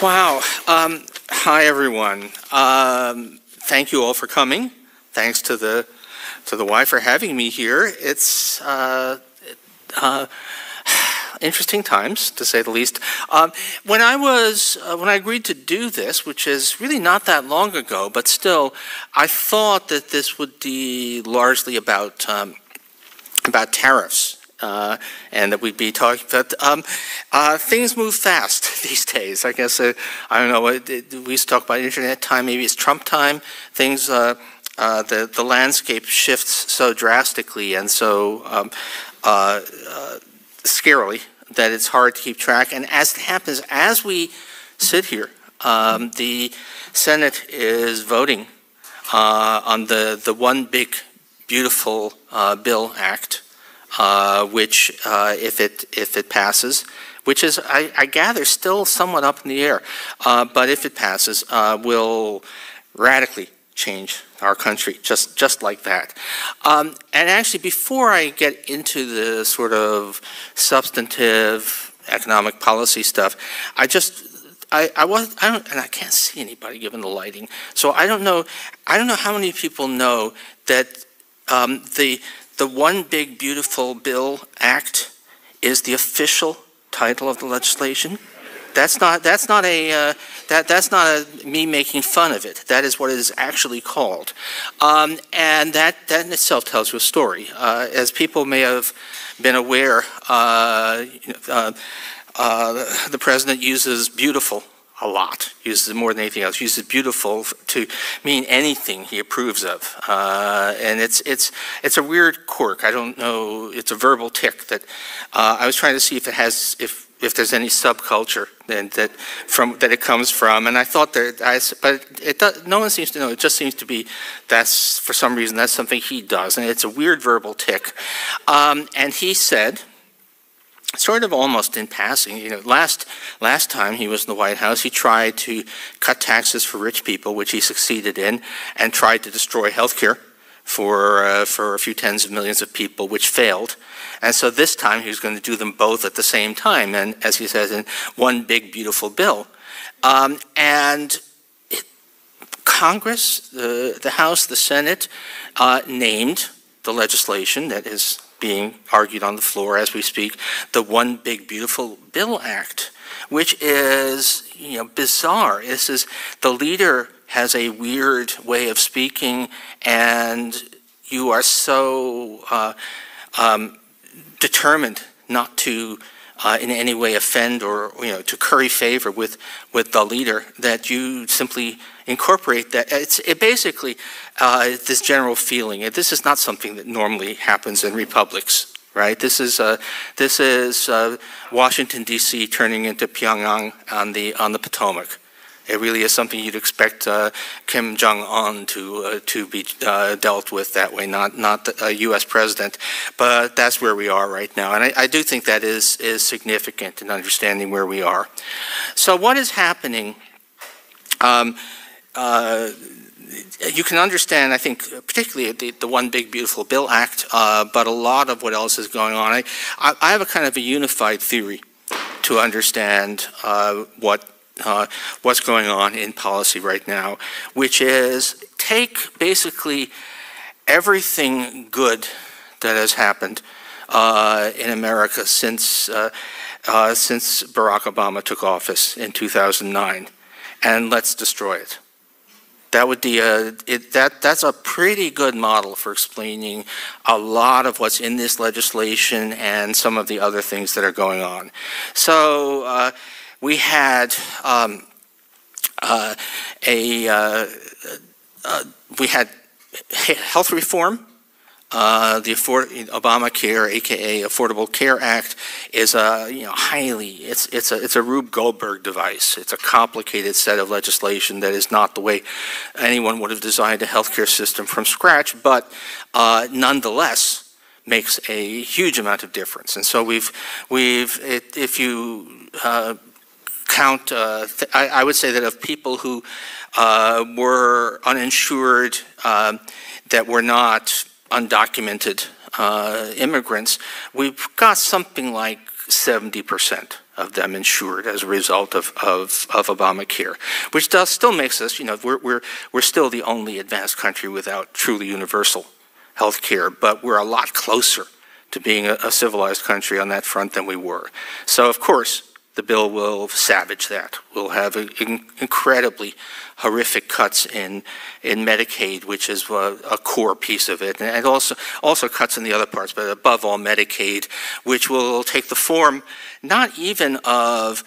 Wow. Hi, everyone. Thank you all for coming. Thanks to the Y for having me here. It's interesting times, to say the least. When I agreed to do this, which is really not that long ago, but still, I thought that this would be largely about tariffs. And that we'd be talking, but things move fast these days. I guess, I don't know, we used to talk about internet time, maybe it's Trump time. Things, the landscape shifts so drastically and so scarily that it's hard to keep track. And as it happens, as we sit here, the Senate is voting on the one big, beautiful bill act, which, if it passes, which is, I gather, still somewhat up in the air, but if it passes, will radically change our country, just like that. And actually, before I get into the sort of substantive economic policy stuff, I don't, and I can't see anybody given the lighting, so I don't know how many people know that the One Big Beautiful Bill Act is the official title of the legislation. That's not me making fun of it. That is what it is actually called, and that in itself tells you a story. As people may have been aware, the president uses beautiful a lot, uses it more than anything else, uses beautiful to mean anything he approves of. And it's a weird quirk. I don't know, it's a verbal tick that I was trying to see if it has, if there's any subculture that it comes from, and I thought but no one seems to know. It just seems to be for some reason that's something he does, and it's a weird verbal tick. And he said, sort of almost in passing, you know, last time he was in the White House, he tried to cut taxes for rich people, which he succeeded in, and tried to destroy health care for a few tens of millions of people, which failed. And so this time he was going to do them both at the same time, and as he says, in one big beautiful bill. And Congress, the House, the Senate, named the legislation that is being argued on the floor as we speak, the One Big Beautiful Bill Act, which is, you know, bizarre. This is, the leader has a weird way of speaking, and you are so determined not to in any way offend or, you know, to curry favor with the leader that you simply incorporate that. It basically this general feeling. This is not something that normally happens in republics, right? This is Washington D.C. turning into Pyongyang on the Potomac. It really is something you'd expect Kim Jong-un to be dealt with that way, not a U.S. president. But that's where we are right now, and I do think that is significant in understanding where we are. So what is happening? You can understand, I think, particularly the One Big Beautiful Bill Act, but a lot of what else is going on. I have a kind of a unified theory to understand what's going on in policy right now, which is take basically everything good that has happened in America since Barack Obama took office in 2009, and let's destroy it. That would be that's a pretty good model for explaining a lot of what's in this legislation and some of the other things that are going on. So we had health reform. The Obamacare, aka Affordable Care Act, is a it's a Rube Goldberg device. It's a complicated set of legislation that is not the way anyone would have designed a healthcare system from scratch, but nonetheless makes a huge amount of difference. And so if you count, I would say that of people who were uninsured, that were not undocumented immigrants, we've got something like 70% of them insured as a result of Obamacare, which still makes us, we're still the only advanced country without truly universal health care, but we're a lot closer to being a civilized country on that front than we were. So, of course, the bill will savage that. We'll have incredibly horrific cuts in Medicaid, which is a core piece of it, and also cuts in the other parts, but above all Medicaid, which will take the form not even of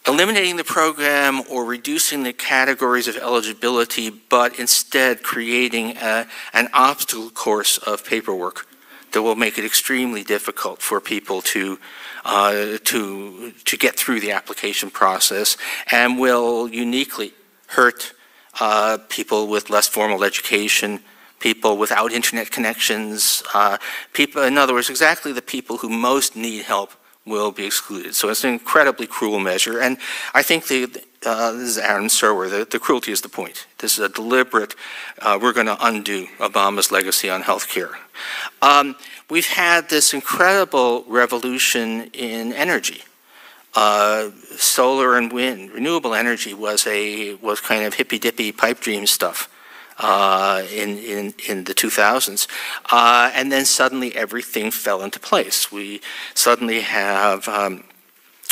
eliminating the program or reducing the categories of eligibility, but instead creating an obstacle course of paperwork that will make it extremely difficult for people to get through the application process, and will uniquely hurt people with less formal education, people without internet connections, people, in other words, exactly the people who most need help will be excluded. So it's an incredibly cruel measure, and I think this is Aaron Serwer, the cruelty is the point. This is a deliberate, we're going to undo Obama's legacy on health care. We've had this incredible revolution in energy. Solar and wind, renewable energy was kind of hippy-dippy pipe dream stuff in the 2000s, and then suddenly everything fell into place. We suddenly have a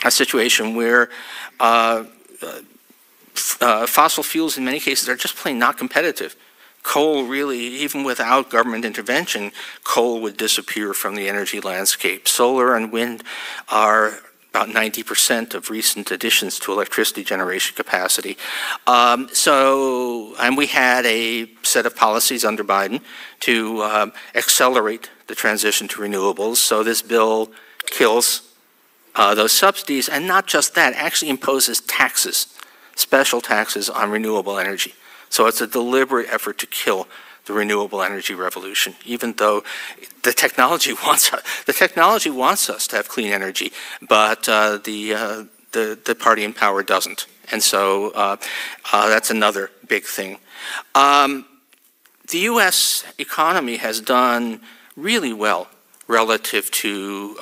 situation where fossil fuels in many cases are just plain not competitive. Coal really, even without government intervention, coal would disappear from the energy landscape. Solar and wind are about 90% of recent additions to electricity generation capacity. And we had a set of policies under Biden to accelerate the transition to renewables. So this bill kills those subsidies, and not just that, actually imposes taxes, special taxes on renewable energy. So it's a deliberate effort to kill the renewable energy revolution, even though the technology wants us to have clean energy, but the party in power doesn't. And so that's another big thing. The U.S. economy has done really well relative to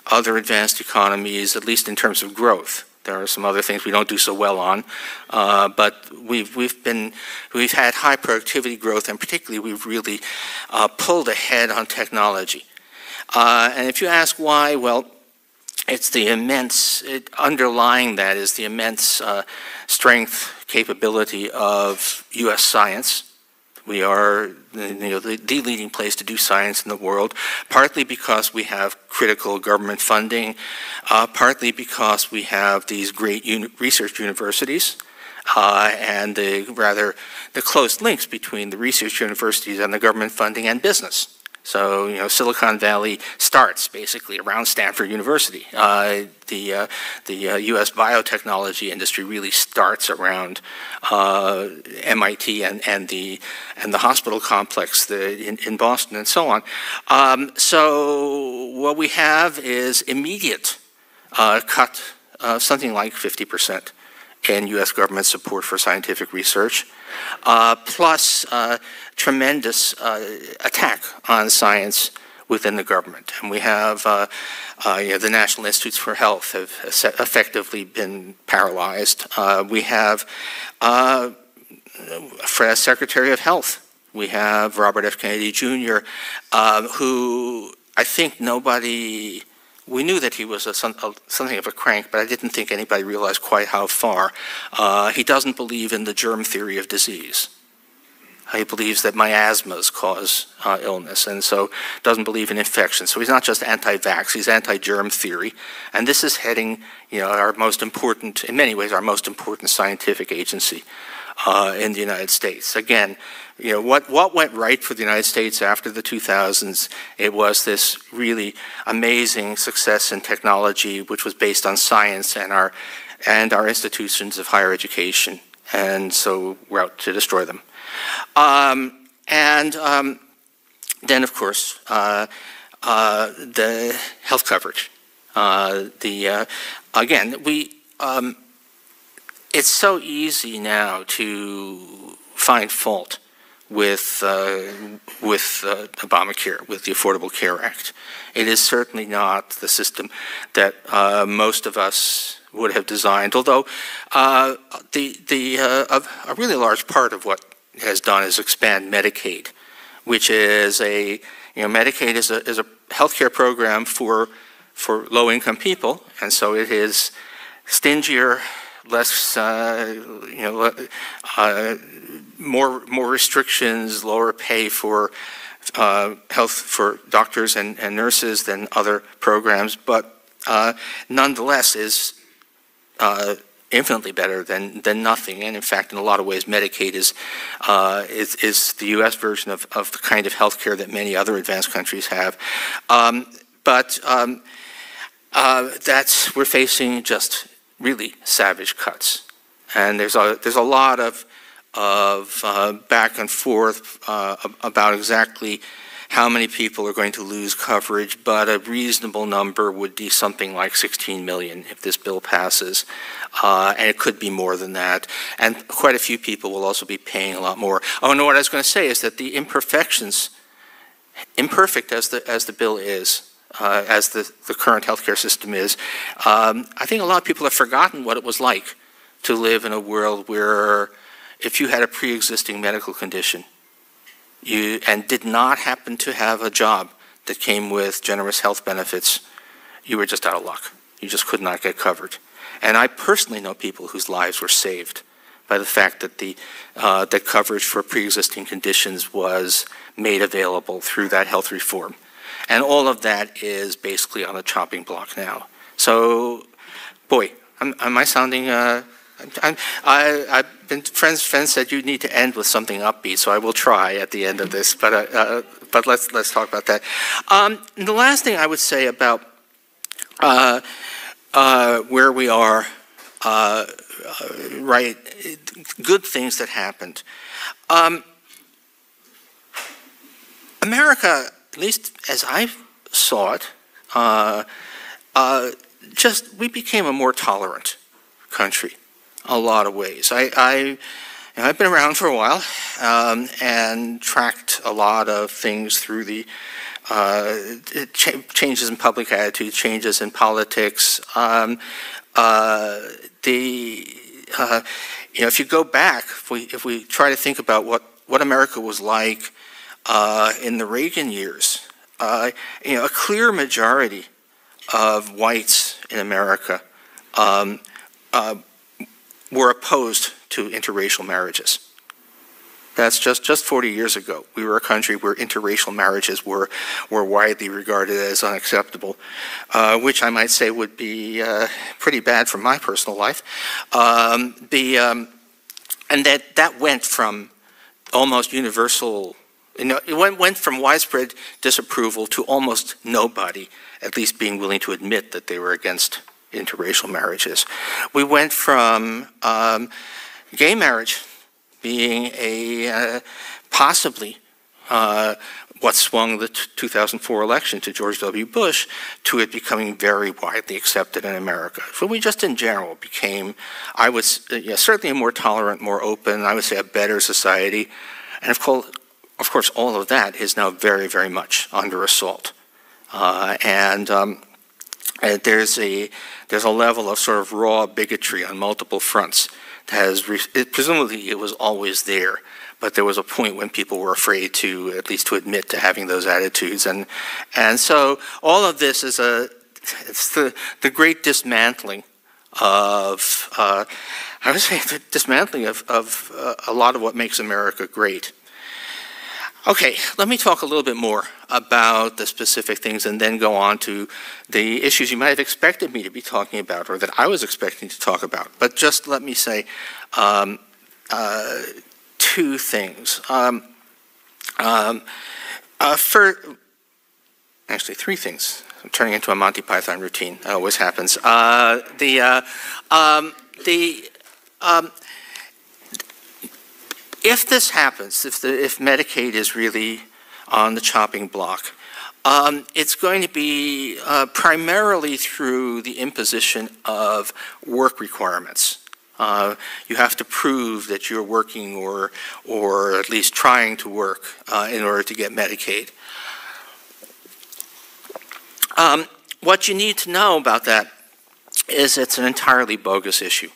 other advanced economies, at least in terms of growth. There are some other things we don't do so well on, but we've had high productivity growth, and particularly we've really pulled ahead on technology. And if you ask why, well, it's the underlying that is the immense strength, capability of U.S. science. We are the leading place to do science in the world, partly because we have critical government funding, partly because we have these great research universities, and the close links between the research universities and the government funding and business. So, Silicon Valley starts basically around Stanford University. The U.S. biotechnology industry really starts around MIT and the hospital complex in Boston and so on. So what we have is immediate cut, something like 50% in U.S. government support for scientific research, plus tremendous attack on science within the government. And we have the National Institutes for Health have effectively been paralyzed. We have as Secretary of Health, we have Robert F. Kennedy Jr., who I think we knew that he was something of a crank, but I didn't think anybody realized quite how far. He doesn't believe in the germ theory of disease. He believes that miasmas cause illness, and so doesn't believe in infection. So he's not just anti-vax, he's anti-germ theory. And this is heading, our most important, in many ways, our most important scientific agency in the United States. Again, what went right for the United States after the 2000s? It was this really amazing success in technology, which was based on science and our institutions of higher education. And so we're out to destroy them. Then, of course, the health coverage. Again, it's so easy now to find fault with Obamacare, with the Affordable Care Act. It is certainly not the system that most of us would have designed, although a really large part of what it has done is expand Medicaid, which is Medicaid is a healthcare program for low-income people, and so it is stingier, less, more restrictions, lower pay for health for doctors and nurses than other programs, but nonetheless is infinitely better than nothing. And in fact, in a lot of ways, Medicaid is the U.S. version of the kind of health care that many other advanced countries have. We're facing just really savage cuts, and there's a lot of back and forth about exactly how many people are going to lose coverage, but a reasonable number would be something like 16 million if this bill passes, and it could be more than that. And quite a few people will also be paying a lot more. Oh, no, what I was going to say is that the imperfections, imperfect as the bill is, as the current healthcare system is, I think a lot of people have forgotten what it was like to live in a world where if you had a pre-existing medical condition and did not happen to have a job that came with generous health benefits, you were just out of luck. You just could not get covered. And I personally know people whose lives were saved by the fact that that coverage for pre-existing conditions was made available through that health reform. And all of that is basically on the chopping block now. So, boy, am I sounding... I've been friends said you need to end with something upbeat, so I will try at the end of this. But let's talk about that. The last thing I would say about where we are, right? Good things that happened. America, at least as I saw it, we became a more tolerant country. A lot of ways. I've been around for a while and tracked a lot of things through the changes in public attitude, changes in politics. If you go back, if we try to think about what America was like in the Reagan years, a clear majority of whites in America were opposed to interracial marriages. That's just 40 years ago. We were a country where interracial marriages were widely regarded as unacceptable, which I might say would be pretty bad for my personal life. And that went from almost universal, it went from widespread disapproval to almost nobody at least being willing to admit that they were against interracial marriages. We went from gay marriage being possibly what swung the 2004 election to George W. Bush to it becoming very widely accepted in America. So we just in general became, I would certainly a more tolerant, more open, I would say a better society. And of course, all of that is now very, very much under assault. There's a level of sort of raw bigotry on multiple fronts that has, presumably it was always there, but there was a point when people were afraid to, at least to admit to having those attitudes. And so all of this is it's the great dismantling of, I would say the dismantling of a lot of what makes America great. Okay, let me talk a little bit more about the specific things and then go on to the issues you might have expected me to be talking about or that I was expecting to talk about. But just let me say two things. Actually, three things. I'm turning into a Monty Python routine. That always happens. If this happens, if Medicaid is really on the chopping block, it's going to be primarily through the imposition of work requirements You have to prove that you're working or at least trying to work in order to get Medicaid. What you need to know about that is it's an entirely bogus issue.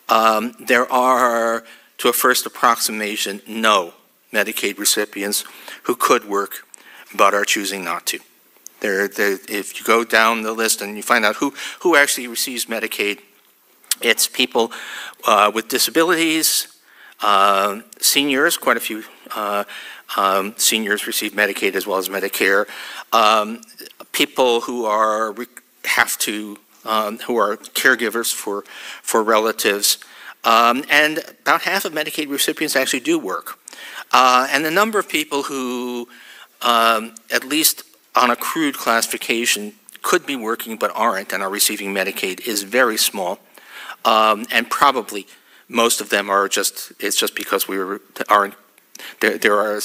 There are, to a first approximation, no Medicaid recipients who could work but are choosing not to. If you go down the list and you find out who actually receives Medicaid, it's people with disabilities, seniors, quite a few seniors receive Medicaid as well as Medicare, people who are who are caregivers for relatives, and about half of Medicaid recipients actually do work. And the number of people who, at least on a crude classification, could be working but aren't and are receiving Medicaid is very small. And probably most of them are it's just because there are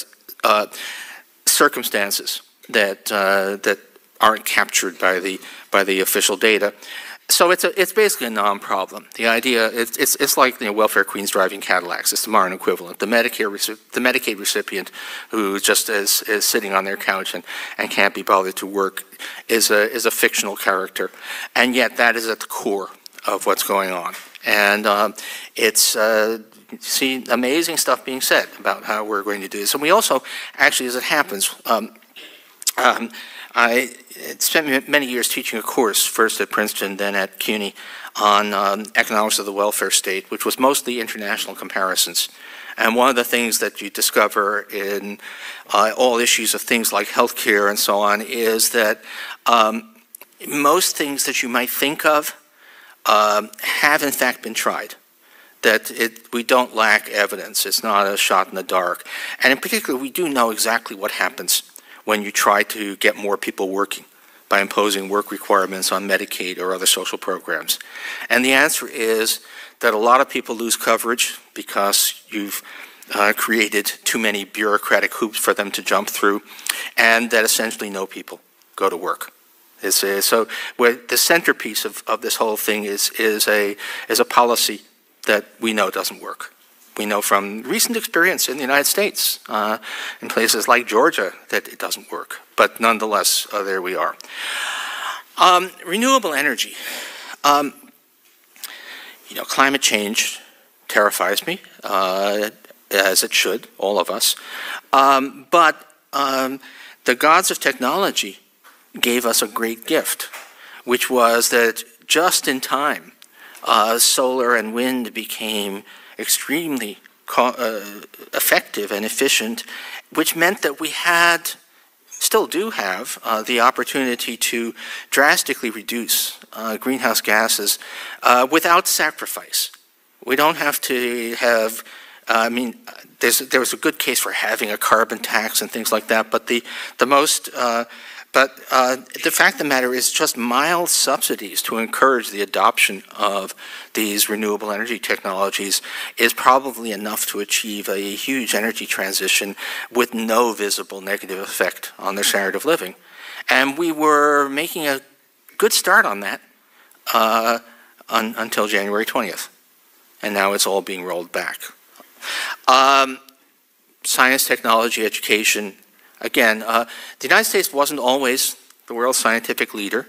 circumstances that aren't captured by the official data. So it's basically a non-problem. The idea it's like welfare queens driving Cadillacs. It's the modern equivalent. The Medicaid recipient who just is sitting on their couch and can't be bothered to work is a fictional character, and yet that is at the core of what's going on. And it's see amazing stuff being said about how we're going to do this. And we also actually, as it happens, I spent many years teaching a course, first at Princeton, then at CUNY, on economics of the welfare state, which was mostly international comparisons. And one of the things that you discover in all issues of things like healthcare and so on is that most things that you might think of have in fact been tried. That we don't lack evidence. It's not a shot in the dark. And in particular, we do know exactly what happens when you try to get more people working by imposing work requirements on Medicaid or other social programs. And the answer is that a lot of people lose coverage because you've created too many bureaucratic hoops for them to jump through, and that essentially no people go to work. So the centerpiece of this whole thing is a policy that we know doesn't work. We know from recent experience in the United States, in places like Georgia, that it doesn't work. But nonetheless, there we are. Renewable energy. Climate change terrifies me, as it should, all of us. But the gods of technology gave us a great gift, which was that just in time, solar and wind became extremely effective and efficient, which meant that we still do have, the opportunity to drastically reduce greenhouse gases without sacrifice. We don't have to have, there was a good case for having a carbon tax and things like that, but the fact of the matter is just mild subsidies to encourage the adoption of these renewable energy technologies is probably enough to achieve a huge energy transition with no visible negative effect on their standard of living. And we were making a good start on that until January 20th. And now it's all being rolled back. Science, technology, education. Again, the United States wasn't always the world's scientific leader.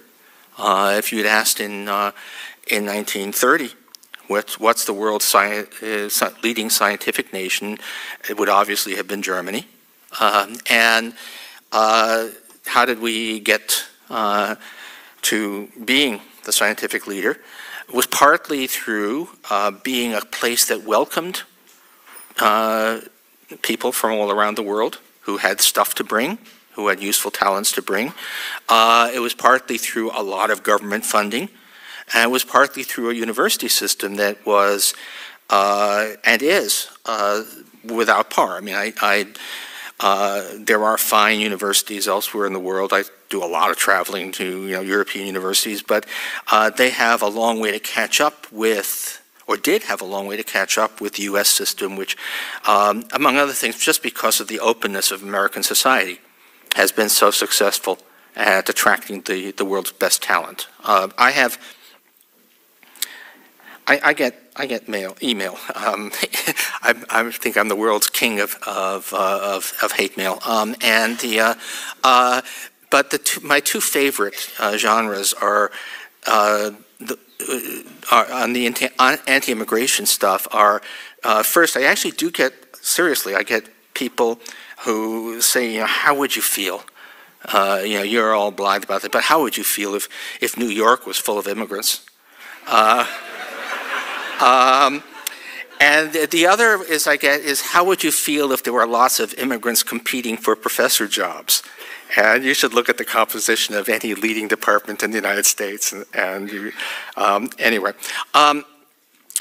If you'd asked in 1930, what's the world's leading scientific nation, it would obviously have been Germany. And how did we get to being the scientific leader? It was partly through being a place that welcomed people from all around the world who had stuff to bring, who had useful talents to bring. It was partly through a lot of government funding, and it was partly through a university system that was and is without par. I mean, there are fine universities elsewhere in the world. I do a lot of traveling to European universities, but they have a long way to catch up with, or did have a long way to catch up with the U.S. system, which, among other things, just because of the openness of American society, has been so successful at attracting the world's best talent. I get email. I think I'm the world's king of hate mail. But my two favorite genres are on the anti-immigration stuff. First, I actually do get seriously. I get people who say, how would you feel? You're all blind about it, but how would you feel if New York was full of immigrants? And the other is how would you feel if there were lots of immigrants competing for professor jobs? And you should look at the composition of any leading department in the United States. Anyway,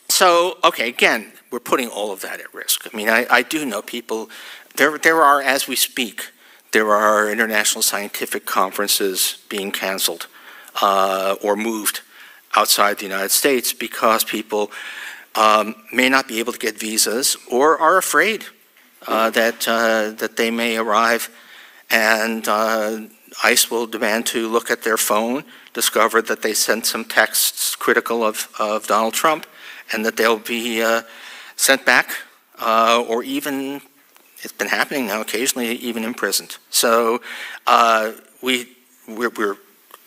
so okay, again, we're putting all of that at risk. I mean, I do know people. There are, as we speak, there are international scientific conferences being canceled or moved outside the United States because people may not be able to get visas or are afraid that they may arrive and ICE will demand to look at their phone, discover that they sent some texts critical of Donald Trump, and that they'll be sent back or even, it's been happening now occasionally, even imprisoned. So we're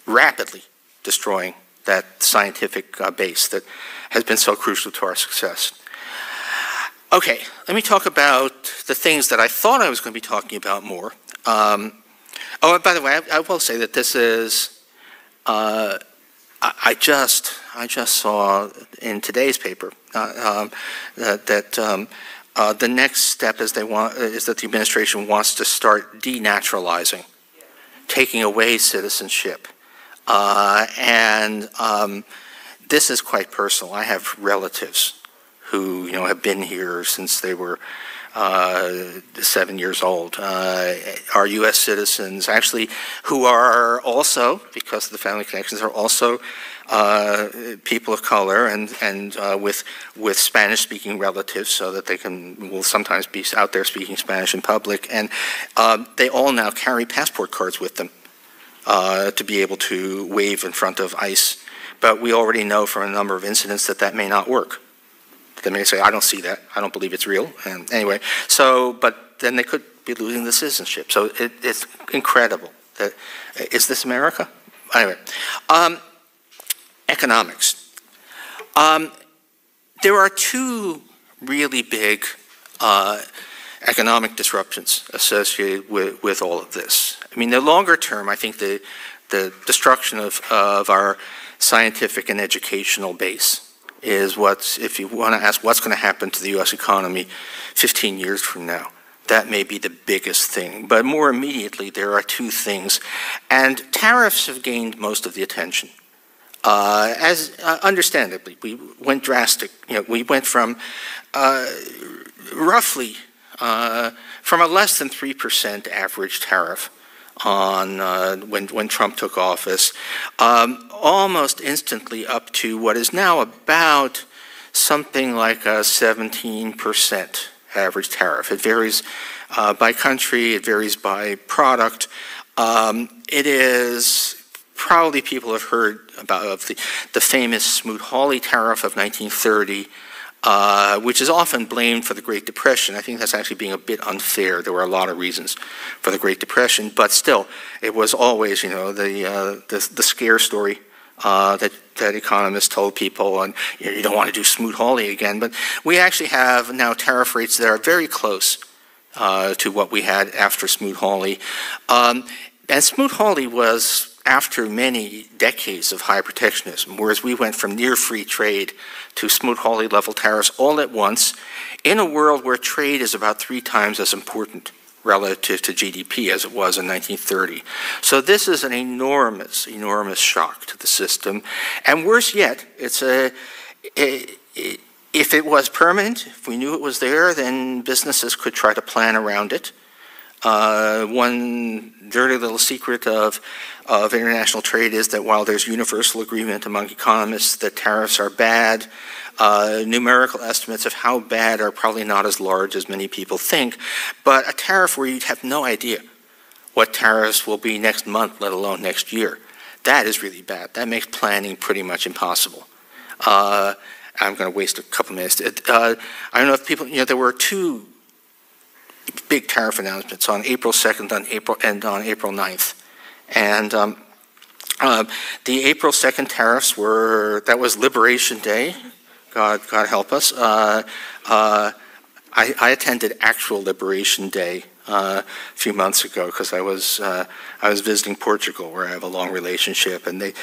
rapidly destroying that scientific base that has been so crucial to our success. Okay, let me talk about the things that I thought I was going to be talking about more. Oh, and by the way, I will say that this is, I just saw in today's paper that the next step is that the administration wants to start denaturalizing, taking away citizenship. This is quite personal. I have relatives who have been here since they were 7 years old, are U.S. citizens, actually, who are also, because of the family connections, are also people of color and with Spanish-speaking relatives, so that they will sometimes be out there speaking Spanish in public, and they all now carry passport cards with them to be able to wave in front of ICE. But we already know from a number of incidents that may not work. They may say, I don't see that, I don't believe it's real. And anyway, but then they could be losing the citizenship. So it's incredible. Is this America? Anyway, economics. There are two really big economic disruptions associated with all of this. I mean, the longer term, I think the destruction of our scientific and educational base is if you want to ask what's going to happen to the U.S. economy 15 years from now, that may be the biggest thing. But more immediately, there are two things. And tariffs have gained most of the attention. Understandably, we went drastic. We went from roughly from a less than 3% average tariff on when Trump took office, almost instantly up to what is now about something like a 17% average tariff. It varies by country, it varies by product. It is probably people have heard about the famous Smoot-Hawley tariff of 1930, which is often blamed for the Great Depression. I think that's actually being a bit unfair. There were a lot of reasons for the Great Depression, but still, it was always, the scare story that economists told people, and you don't want to do Smoot-Hawley again. But we actually have now tariff rates that are very close to what we had after Smoot-Hawley. And Smoot-Hawley was after many decades of high protectionism, whereas we went from near free trade to Smoot-Hawley level tariffs all at once, in a world where trade is about 3 times as important relative to GDP as it was in 1930. So this is an enormous, enormous shock to the system. And worse yet, if it was permanent, if we knew it was there, then businesses could try to plan around it. One dirty little secret of international trade is that while there's universal agreement among economists that tariffs are bad, numerical estimates of how bad are probably not as large as many people think, but a tariff where you'd have no idea what tariffs will be next month, let alone next year, that is really bad. That makes planning pretty much impossible. I'm going to waste a couple minutes. I don't know if people, there were two big tariff announcements on April 2nd and on April 9th. And the April 2nd tariffs that was Liberation Day. God help us. I attended actual Liberation Day a few months ago because I was visiting Portugal, where I have a long relationship, and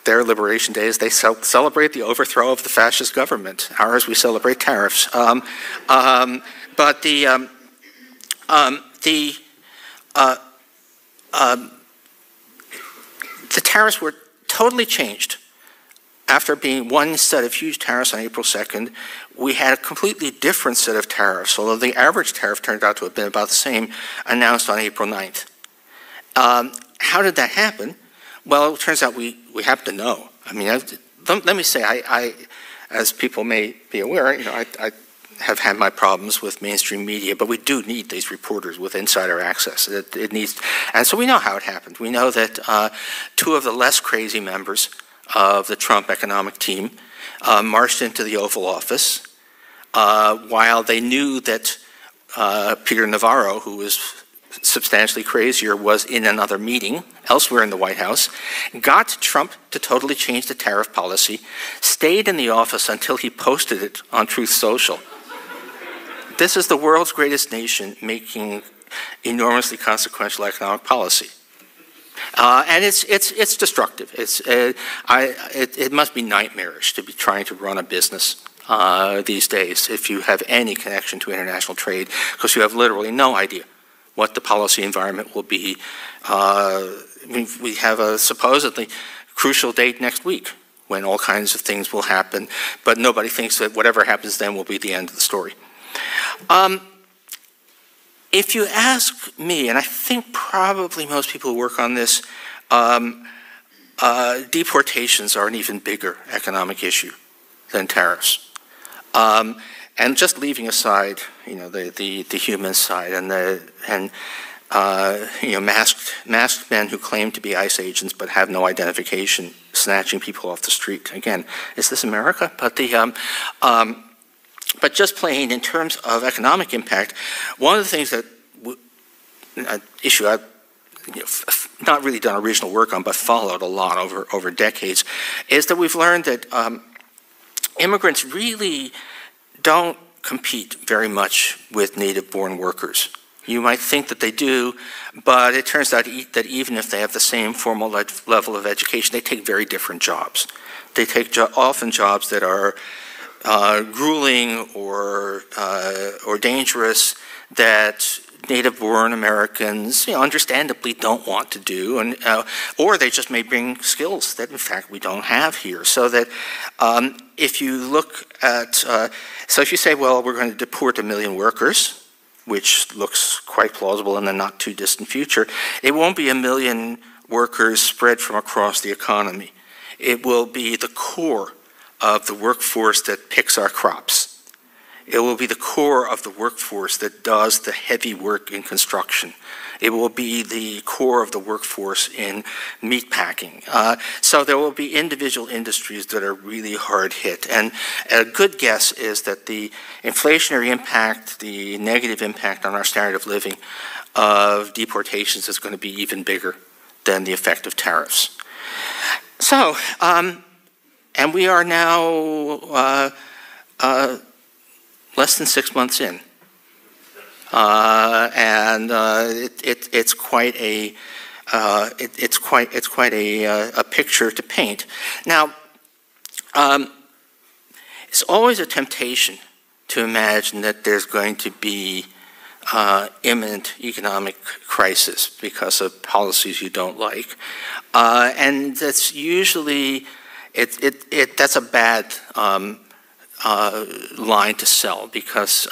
their Liberation Day is they celebrate the overthrow of the fascist government. Ours, we celebrate tariffs. But the tariffs were totally changed. After being one set of huge tariffs on April 2nd, we had a completely different set of tariffs, although the average tariff turned out to have been about the same, announced on April 9th. How did that happen? Well, it turns out we happen to know. I mean, let me say, I, as people may be aware, I have had my problems with mainstream media, but we do need these reporters with insider access. It needs, and so we know how it happened. We know that two of the less crazy members of the Trump economic team marched into the Oval Office while they knew that Peter Navarro, who was substantially crazier, was in another meeting elsewhere in the White House, got Trump to totally change the tariff policy, stayed in the office until he posted it on Truth Social. This is the world's greatest nation making enormously consequential economic policy. And it's destructive. It must be nightmarish to be trying to run a business these days if you have any connection to international trade, because you have literally no idea what the policy environment will be. We have a supposedly crucial date next week when all kinds of things will happen, but nobody thinks that whatever happens then will be the end of the story. If you ask me, and I think probably most people who work on this, deportations are an even bigger economic issue than tariffs. And just leaving aside, the human side and masked men who claim to be ICE agents but have no identification, snatching people off the street. Again, is this America? But just plain in terms of economic impact, one of the things that an issue I've not really done original work on, but followed a lot over decades, is that we've learned that immigrants really don't compete very much with native-born workers. You might think that they do, but it turns out that even if they have the same formal level of education, they take very different jobs. They take often jobs that are grueling or dangerous, that native-born Americans, understandably don't want to do, and or they just may bring skills that, in fact, we don't have here. So that if you look at, so if you say, well, we're going to deport 1 million workers, which looks quite plausible in the not-too-distant future, it won't be 1 million workers spread from across the economy. It will be the core of the workforce that picks our crops. It will be the core of the workforce that does the heavy work in construction. It will be the core of the workforce in meat packing. So there will be individual industries that are really hard hit. And a good guess is that the inflationary impact, the negative impact on our standard of living of deportations is going to be even bigger than the effect of tariffs. So, and we are now less than 6 months in, and it's quite a a picture to paint. Now, it's always a temptation to imagine that there's going to be imminent economic crisis because of policies you don't like, and that's usually that's a bad line to sell, because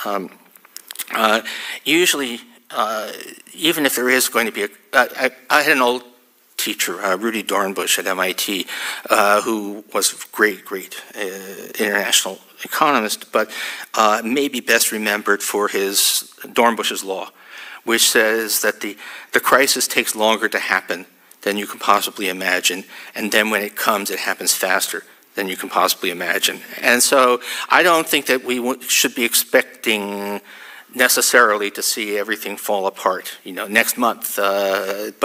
usually, even if there is going to be I had an old teacher, Rudy Dornbush at MIT, who was a great international economist, but maybe best remembered for his Dornbush's law, which says that the crisis takes longer to happen than you can possibly imagine, and then when it comes, it happens faster than you can possibly imagine. And so I don't think that we should be expecting necessarily to see everything fall apart, next month. Of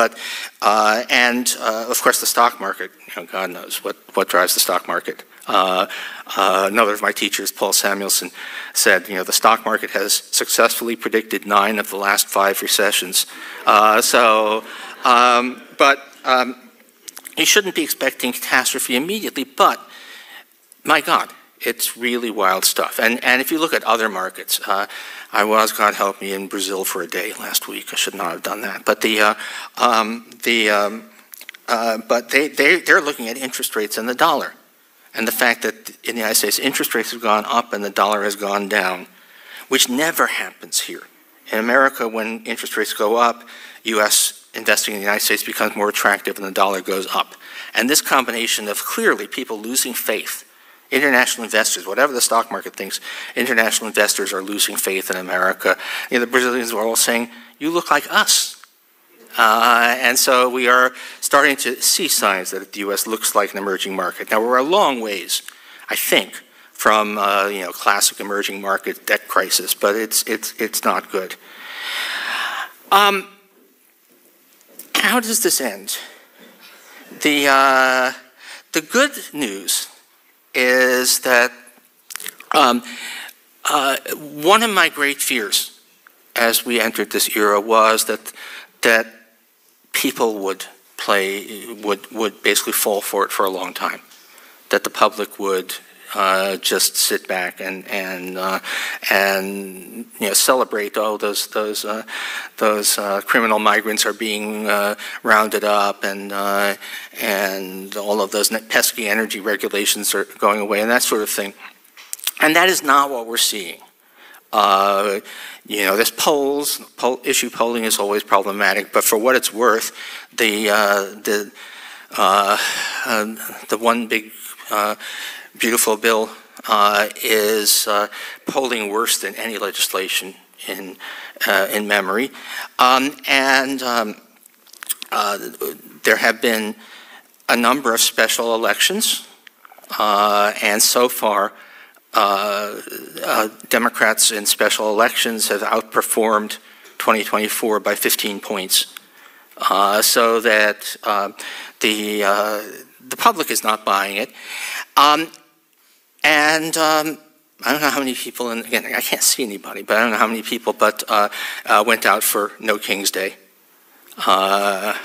course, the stock market, God knows what drives the stock market. Another of my teachers, Paul Samuelson, said, the stock market has successfully predicted 9 of the last 5 recessions. You shouldn't be expecting catastrophe immediately, but my God, it's really wild stuff. And if you look at other markets, I was, God help me, in Brazil for a day last week. I should not have done that. But they're looking at interest rates and the dollar, and the fact that in the United States interest rates have gone up and the dollar has gone down, which never happens here. In America, when interest rates go up, U.S. investing in the United States becomes more attractive and the dollar goes up. And this combination of clearly people losing faith, international investors, whatever the stock market thinks, international investors are losing faith in America. The Brazilians were all saying, you look like us. And so we are starting to see signs that the U.S. looks like an emerging market. Now, we're a long ways, I think, from classic emerging market debt crisis, but it's not good. How does this end? The good news is that one of my great fears as we entered this era was that people would basically fall for it for a long time, that the public would just sit back and celebrate. Oh, those criminal migrants are being rounded up, and all of those pesky energy regulations are going away, and that sort of thing. And that is not what we're seeing. There's issue polling is always problematic, but for what it's worth, the one big beautiful bill is polling worse than any legislation in memory, there have been a number of special elections, and so far Democrats in special elections have outperformed 2024 by 15 points, so that the public is not buying it. I don't know how many people, and again, I can't see anybody, but I don't know how many people went out for No King's Day. I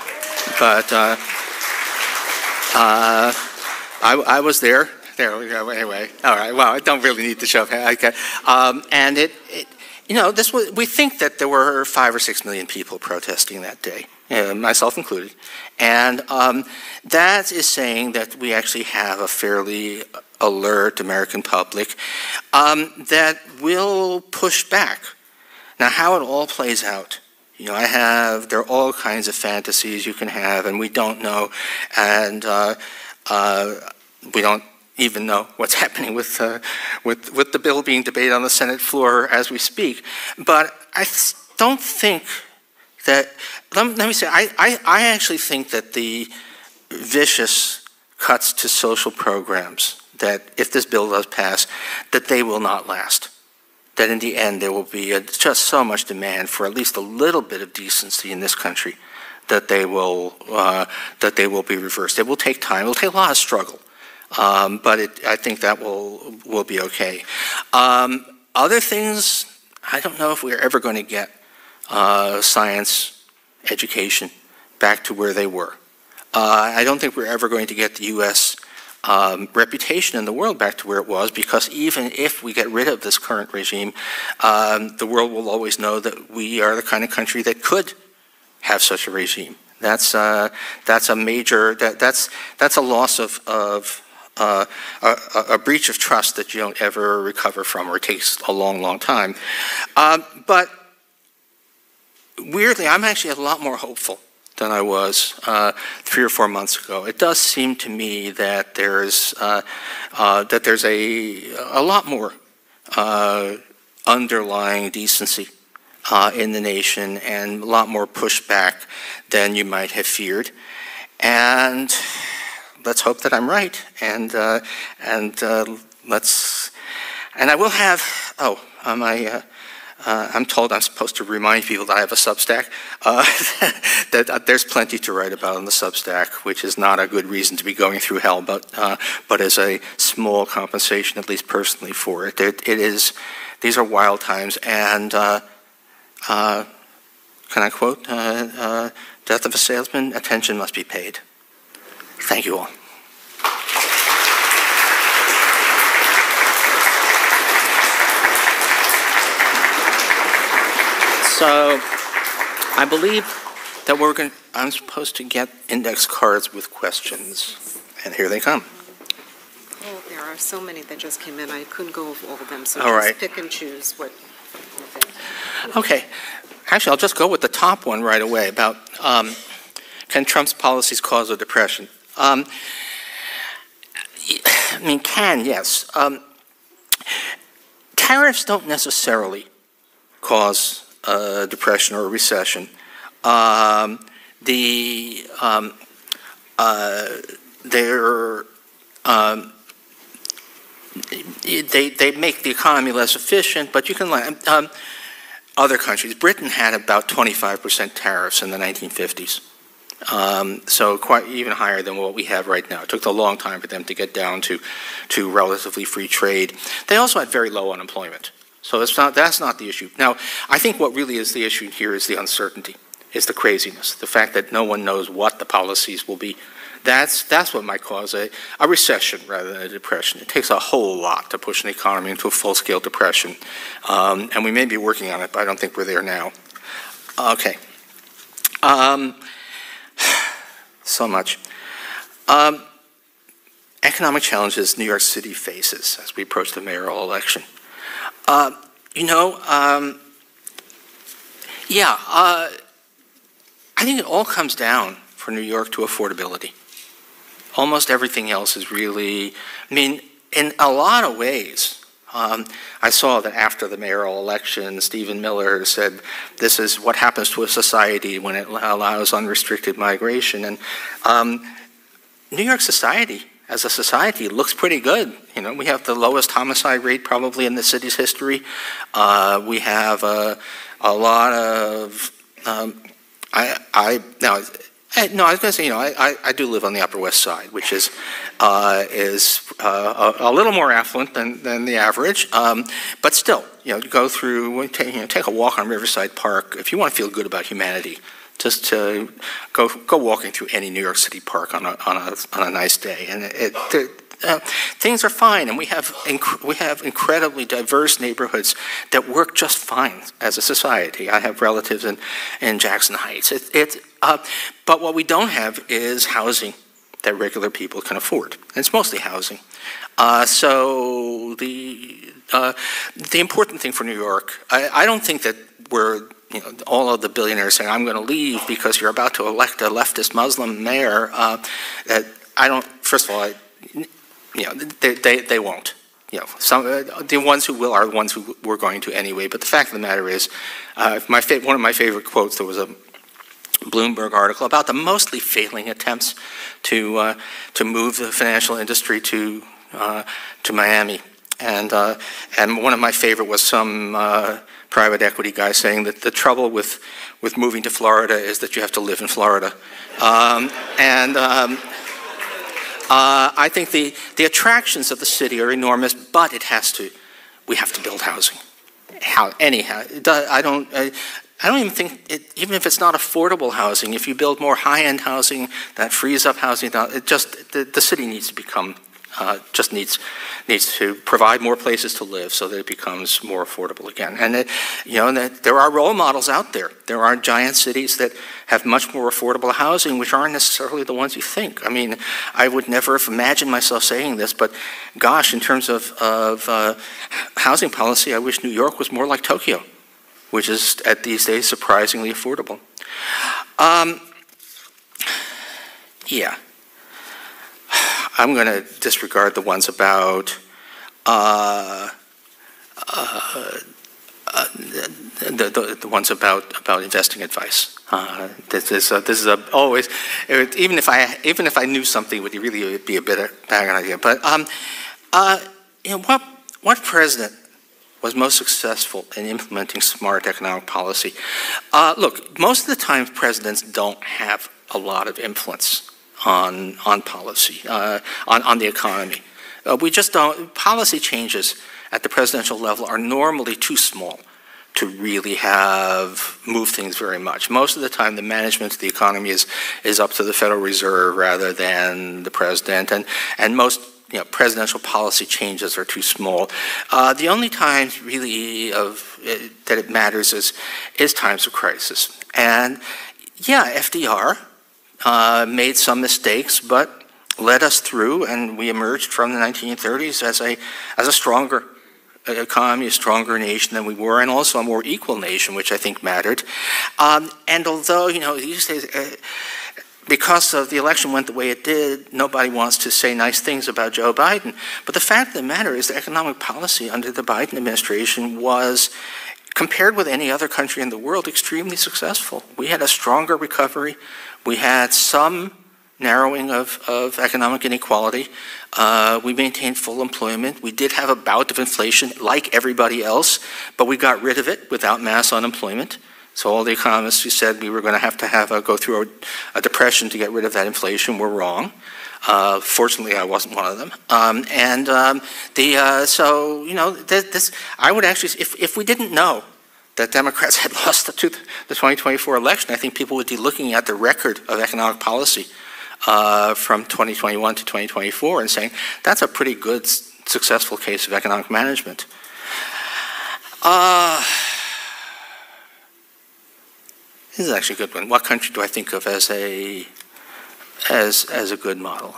was there. There we go. Anyway, all right. Well, I don't really need to show. Okay. We think that there were 5 or 6 million people protesting that day, myself included, and that is saying that we actually have a fairly alert American public that will push back. Now, how it all plays out, there are all kinds of fantasies you can have, and we don't know, and we don't even know what's happening with the bill being debated on the Senate floor as we speak. But I don't think that, let me say, I actually think that the vicious cuts to social programs, that if this bill does pass, that they will not last. That in the end there will be just so much demand for at least a little bit of decency in this country that they will be reversed. It will take time. It will take a lot of struggle. But I think that will be okay. Other things, I don't know if we're ever going to get science education back to where they were. I don't think we're ever going to get the U.S. Reputation in the world back to where it was, because even if we get rid of this current regime, the world will always know that we are the kind of country that could have such a regime. That's a major, that's a loss of a breach of trust that you don't ever recover from, or it takes a long, long time. But weirdly, I'm actually a lot more hopeful than I was 3 or 4 months ago. It does seem to me that there's a lot more underlying decency in the nation, and a lot more pushback than you might have feared. And let's hope that I'm right, and I will have. I'm told I'm supposed to remind people that I have a Substack. That there's plenty to write about on the Substack, which is not a good reason to be going through hell, but as a small compensation, at least personally, for it. These are wild times, and can I quote? Death of a salesman, attention must be paid. Thank you all. So, I believe that I'm supposed to get index cards with questions, and here they come. Oh, there are so many that just came in. I couldn't go over all of them, so all just right. Pick and choose what you think. Okay. Actually, I'll just go with the top one right away about can Trump's policies cause a depression? I mean, yes. Tariffs don't necessarily cause a depression or a recession. They make the economy less efficient, but you can other countries. Britain had about 25% tariffs in the 1950s, so quite even higher than what we have right now. It took a long time for them to get down to relatively free trade. They also had very low unemployment. So that's not the issue. Now, I think what really is the issue here is the uncertainty, is the craziness, the fact that no one knows what the policies will be. That's what might cause a recession rather than a depression. It takes a whole lot to push an economy into a full-scale depression, and we may be working on it, but I don't think we're there now. Okay. So much. Economic challenges New York City faces as we approach the mayoral election. I think it all comes down for New York to affordability. Almost everything else is really, I mean, in a lot of ways, I saw that after the mayoral election, Stephen Miller said, this is what happens to a society when it allows unrestricted migration. And New York society, as a society, looks pretty good. You know, we have the lowest homicide rate probably in the city's history. We have a lot of, I was going to say, I do live on the Upper West Side, which is a little more affluent than the average, but still, you go through, take a walk on Riverside Park. If you want to feel good about humanity, just to go walking through any New York City park on a nice day, and things are fine, and we have incredibly diverse neighborhoods that work just fine as a society. I have relatives in Jackson Heights. But what we don't have is housing that regular people can afford. And it's mostly housing. So the important thing for New York, I don't think that we're all of the billionaires saying, I'm going to leave because you're about to elect a leftist Muslim mayor. That I don't. First of all, they won't. The ones who will are the ones who we're going to anyway. But the fact of the matter is, one of my favorite quotes. There was a Bloomberg article about the mostly failing attempts to move the financial industry to Miami, and one of my favorite was some private equity guy saying that the trouble with moving to Florida is that you have to live in Florida, I think the attractions of the city are enormous, but we have to build housing. Anyhow, I don't even think, even if it's not affordable housing, if you build more high-end housing, that frees up housing. The city needs to become, needs to provide more places to live so that it becomes more affordable again. And there are role models out there. There are giant cities that have much more affordable housing, which aren't necessarily the ones you think. I mean, I would never have imagined myself saying this, but gosh, in terms of housing policy, I wish New York was more like Tokyo, which is at these days surprisingly affordable. Yeah. I'm going to disregard the ones about the ones about investing advice. This is always, even if I knew something, it would really be a bit of a bad idea. But what president was most successful in implementing smart economic policy? Look, most of the time presidents don't have a lot of influence on policy, on the economy. We just don't. Policy changes at the presidential level are normally too small to really move things very much. Most of the time, the management of the economy is up to the Federal Reserve rather than the president, and most presidential policy changes are too small. The only times really that it matters is times of crisis. And yeah, FDR made some mistakes, but led us through, and we emerged from the 1930s as a stronger economy, a stronger nation than we were, and also a more equal nation, which I think mattered. And although, these days, because the election went the way it did, nobody wants to say nice things about Joe Biden. But the fact of the matter is the economic policy under the Biden administration was, compared with any other country in the world, extremely successful. We had a stronger recovery. We had some narrowing of economic inequality. We maintained full employment. We did have a bout of inflation like everybody else, but we got rid of it without mass unemployment. So all the economists who said we were going to have go through a depression to get rid of that inflation were wrong. Fortunately, I wasn't one of them. This I would actually, if we didn't know that Democrats had lost the 2024 election, I think people would be looking at the record of economic policy from 2021 to 2024 and saying, that's a pretty good, successful case of economic management. This is actually a good one. What country do I think of as a good model?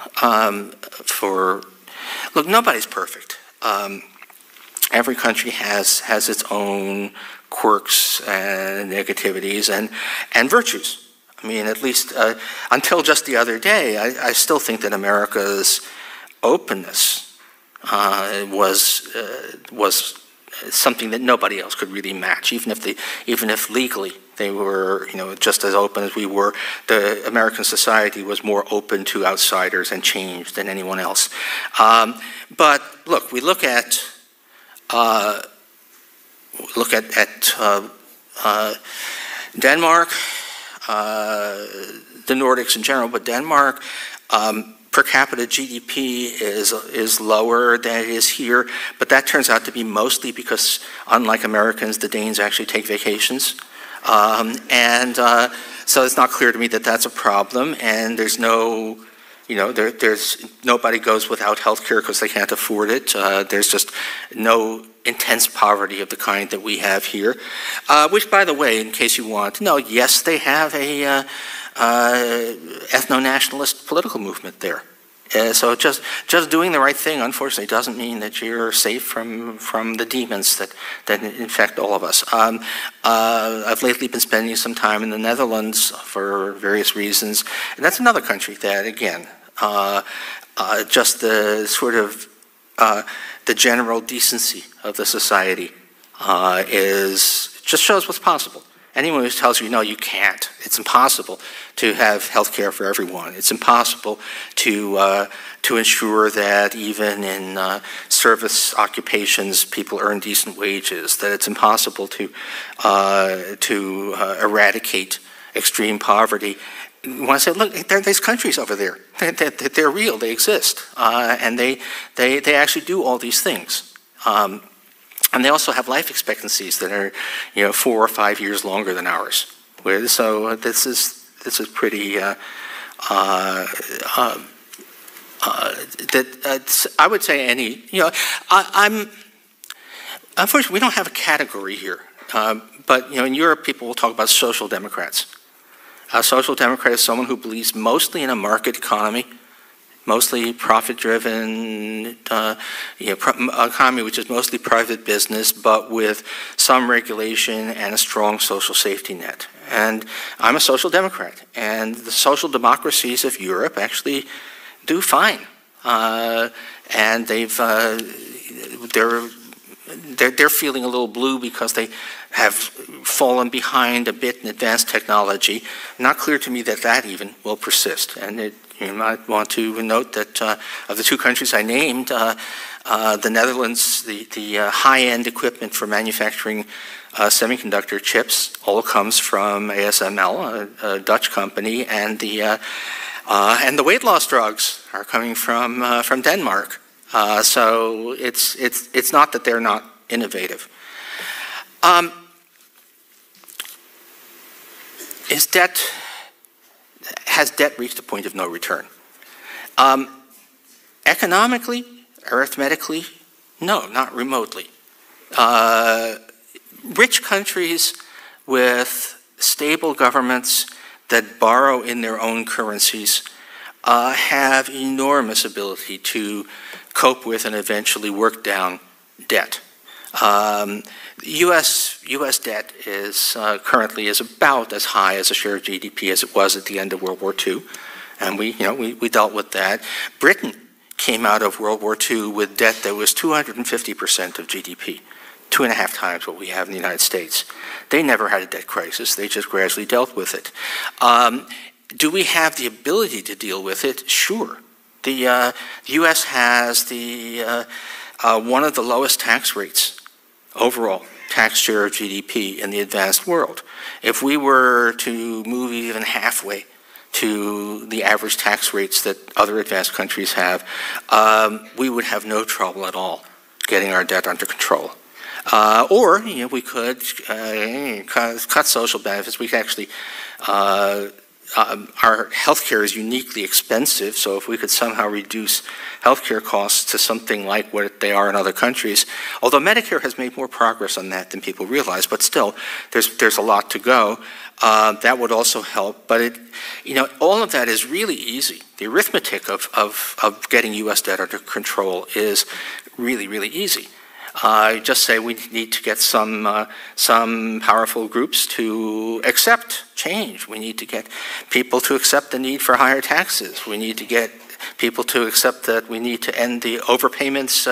Look, nobody's perfect. Every country has its own quirks and negativities and virtues. I mean, at least until just the other day, I still think that America's openness was something that nobody else could really match. Even if legally they were, just as open as we were, the American society was more open to outsiders and change than anyone else. But look, we look at Denmark. The Nordics in general, but Denmark, per capita GDP is lower than it is here, but that turns out to be mostly because, unlike Americans, the Danes actually take vacations. So it's not clear to me that that's a problem, and there's no, there's nobody goes without health care because they can't afford it. There's just no intense poverty of the kind that we have here, which, by the way, in case you want to know, yes, they have a ethno-nationalist political movement there. So just doing the right thing, unfortunately, doesn't mean that you're safe from the demons that infect all of us. I've lately been spending some time in the Netherlands for various reasons, and that's another country that, again, just the sort of the general decency of the society just shows what's possible. Anyone who tells you, no, you can't, it's impossible to have health care for everyone. It's impossible to ensure that even in service occupations people earn decent wages, that it's impossible to eradicate extreme poverty. You want to say, look, there's countries over there. They're real, they exist, and they actually do all these things. And they also have life expectancies that are, 4 or 5 years longer than ours. So this is pretty. I would say any. Unfortunately, we don't have a category here. But in Europe, people will talk about social democrats. A social democrat is someone who believes mostly in a market economy, mostly profit-driven economy, which is mostly private business, but with some regulation and a strong social safety net. And I'm a social democrat, and the social democracies of Europe actually do fine. And they're they're feeling a little blue because they have fallen behind a bit in advanced technology. Not clear to me that that even will persist. And you might want to note that of the two countries I named, the Netherlands, the high-end equipment for manufacturing semiconductor chips all comes from ASML, a Dutch company, and the weight loss drugs are coming from Denmark. So it's not that they're not innovative. Has debt reached a point of no return? Economically, arithmetically, no, not remotely. Rich countries with stable governments that borrow in their own currencies have enormous ability to cope with and eventually work down debt. U.S. debt is currently is about as high as a share of GDP as it was at the end of World War II, and we dealt with that. Britain came out of World War II with debt that was 250% of GDP, 2.5 times what we have in the United States. They never had a debt crisis. They just gradually dealt with it. Do we have the ability to deal with it? Sure. The U.S. has one of the lowest tax rates, overall tax share of GDP in the advanced world. If we were to move even halfway to the average tax rates that other advanced countries have, we would have no trouble at all getting our debt under control. Or we could cut social benefits. We could actually, our healthcare is uniquely expensive, so if we could somehow reduce healthcare costs to something like what they are in other countries, although Medicare has made more progress on that than people realize, but still, there's a lot to go. That would also help, but all of that is really easy. The arithmetic of getting U.S. debt under control is really, really easy. Just say we need to get some powerful groups to accept change. We need to get people to accept the need for higher taxes. We need to get people to accept that we need to end the overpayments,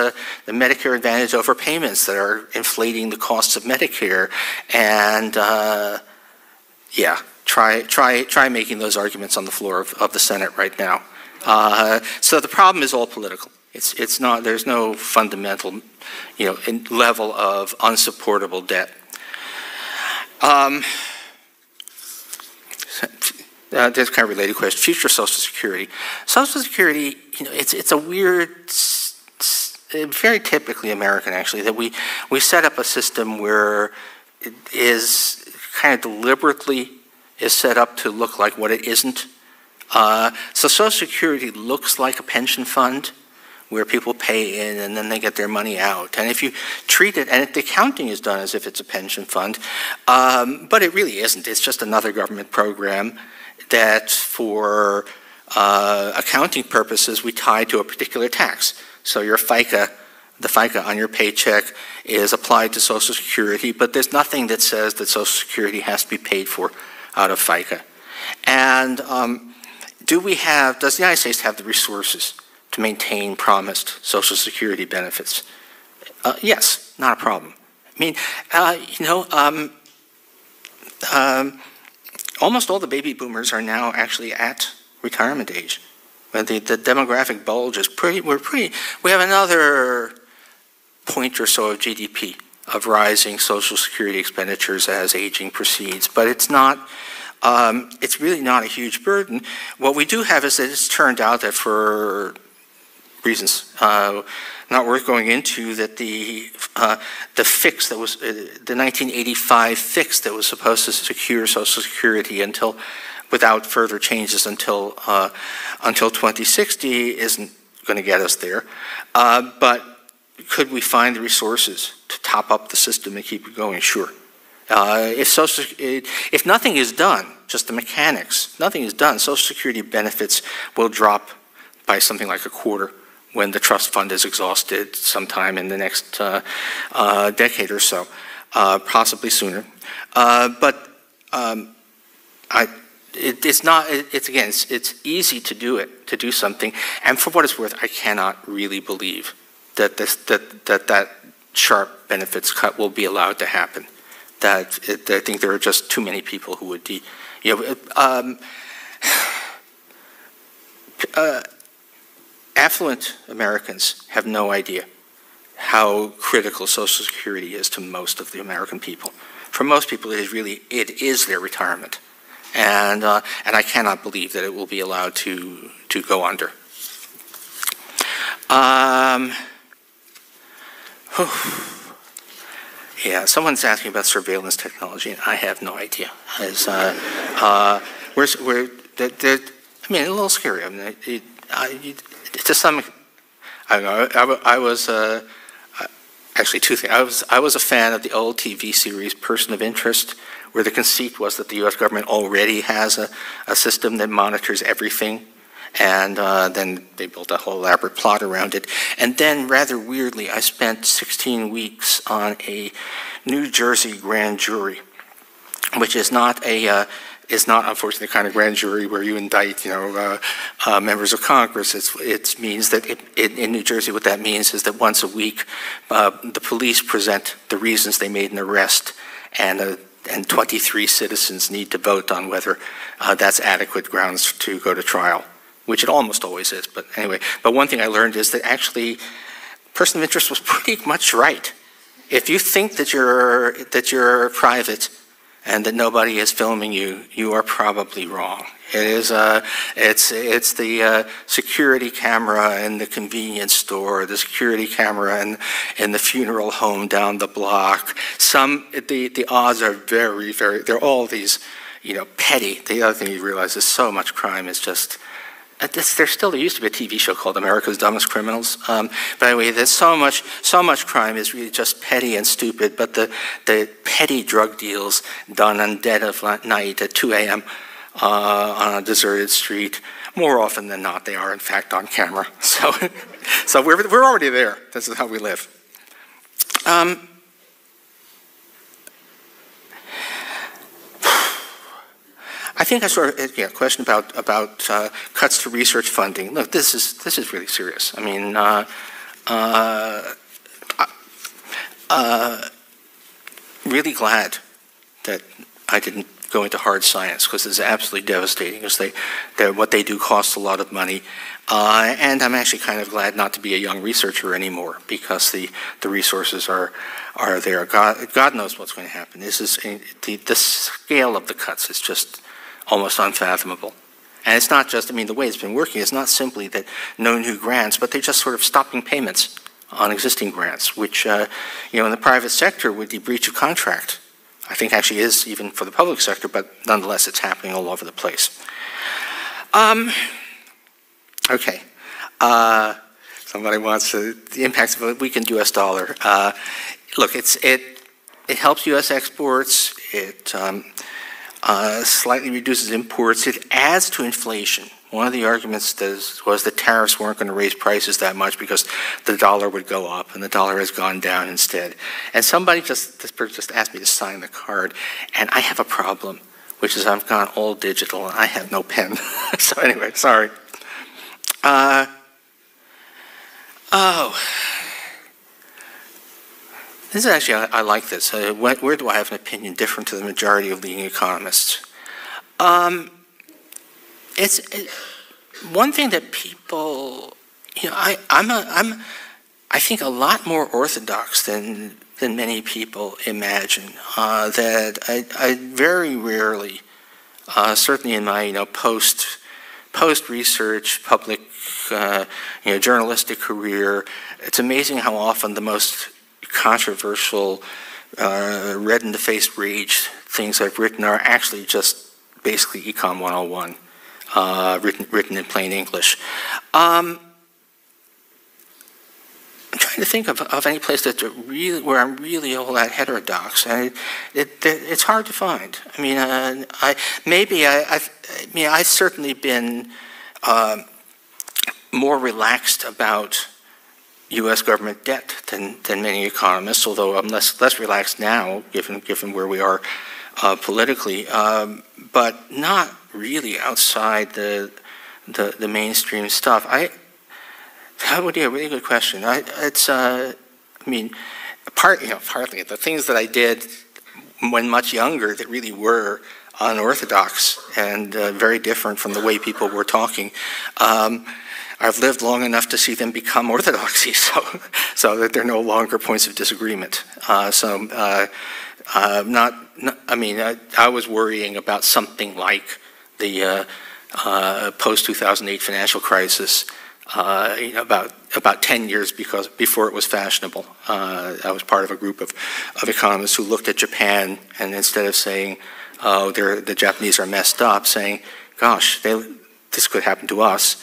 the Medicare Advantage overpayments that are inflating the costs of Medicare. And yeah, try making those arguments on the floor of the Senate right now. So the problem is all political. It's not. There's no fundamental, level of unsupportable debt. There's kind of a related question. Future Social Security. Social Security, it's a weird, very typically American actually, that we set up a system where it is kind of deliberately is set up to look like what it isn't. So Social Security looks like a pension fund, where people pay in and then they get their money out. And if you treat it, and the accounting is done as if it's a pension fund, but it really isn't. It's just another government program that for accounting purposes we tie to a particular tax. So your FICA, the FICA on your paycheck is applied to Social Security, but there's nothing that says that Social Security has to be paid for out of FICA. And does the United States have the resources to maintain promised Social Security benefits? Yes, not a problem. I mean, almost all the baby boomers are now actually at retirement age. The demographic bulge is we have another point or so of GDP of rising Social Security expenditures as aging proceeds, but it's not, it's really not a huge burden. What we do have is that it's turned out that for reasons not worth going into, that the fix that was the 1985 fix that was supposed to secure Social Security without further changes until 2060 isn't going to get us there. But could we find the resources to top up the system and keep it going? Sure. If nothing is done, just the mechanics, nothing is done, Social Security benefits will drop by something like a quarter when the trust fund is exhausted sometime in the next decade or so, possibly sooner. But it's easy to do something, and for what it's worth, I cannot really believe that sharp benefits cut will be allowed to happen. I think there are just too many people who would, affluent Americans have no idea how critical Social Security is to most of the American people. For most people, it is their retirement, and I cannot believe that it will be allowed to go under. Yeah, someone's asking about surveillance technology, and I have no idea. I mean, a little scary. I mean, to some, I was actually two things. I was a fan of the old TV series Person of Interest, where the conceit was that the U.S. government already has a system that monitors everything, and then they built a whole elaborate plot around it. And then, rather weirdly, I spent 16 weeks on a New Jersey grand jury, which is not unfortunately the kind of grand jury where you indict, members of Congress. It means that in New Jersey, what that means is that once a week, the police present the reasons they made an arrest, and 23 citizens need to vote on whether that's adequate grounds to go to trial, which it almost always is. But anyway, but one thing I learned is that actually, person of interest was pretty much right. If you think that you're private and that nobody is filming you, you are probably wrong. It is it's the security camera in the convenience store, the security camera in the funeral home down the block. The odds are very, very. They're all these, petty. The other thing you realize is so much crime is just. There used to be a TV show called America's Dumbest Criminals. But anyway, there's so much crime is really just petty and stupid. But the petty drug deals done on dead of night at 2 a.m. On a deserted street, more often than not, they are in fact on camera. So we're already there. This is how we live. I think I question about cuts to research funding. Look, this is really serious. I mean, really glad that I didn't go into hard science, because it's absolutely devastating. Because what they do costs a lot of money, and I'm actually kind of glad not to be a young researcher anymore, because the resources are there. God knows what's going to happen. This is the scale of the cuts is just almost unfathomable. And it's not just, the way it's been working is not simply that no new grants, but they're just sort of stopping payments on existing grants, which, in the private sector would be breach of contract. I think actually is even for the public sector, but nonetheless it's happening all over the place. Okay. Somebody wants the impacts of a weakened U.S. dollar. Look, it helps U.S. exports. It slightly reduces imports. It adds to inflation. One of the arguments was that tariffs weren't going to raise prices that much because the dollar would go up, and the dollar has gone down instead. And this person just asked me to sign the card, and I have a problem, which is I've gone all digital, and I have no pen. So anyway, sorry. This is actually, I like this. Where do I have an opinion different to the majority of leading economists? It's one thing that people, I'm I think a lot more orthodox than many people imagine. That I very rarely, certainly in my post research public journalistic career, it's amazing how often the most controversial, red in the face rage things I've written are actually just basically Econ 101, written in plain English. I'm trying to think of any place that's where I'm really all that heterodox, and it's hard to find. I mean, I've certainly been more relaxed about U.S. government debt than many economists, although I'm less relaxed now, given where we are politically, but not really outside the mainstream stuff. That would be a really good question. partly the things that I did when much younger that really were unorthodox and very different from the way people were talking. I've lived long enough to see them become orthodoxy, so that they're no longer points of disagreement. I was worrying about something like the post-2008 financial crisis, about 10 years before it was fashionable. I was part of a group of economists who looked at Japan, and instead of saying, oh, the Japanese are messed up, saying, gosh, this could happen to us.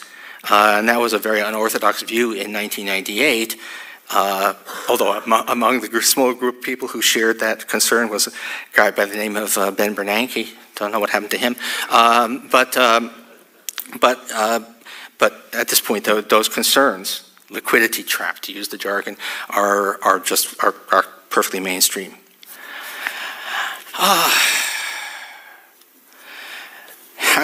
And that was a very unorthodox view in 1998, although among the small group of people who shared that concern was a guy by the name of Ben Bernanke. Don't know what happened to him. But at this point, those concerns, liquidity trap, to use the jargon, are perfectly mainstream. How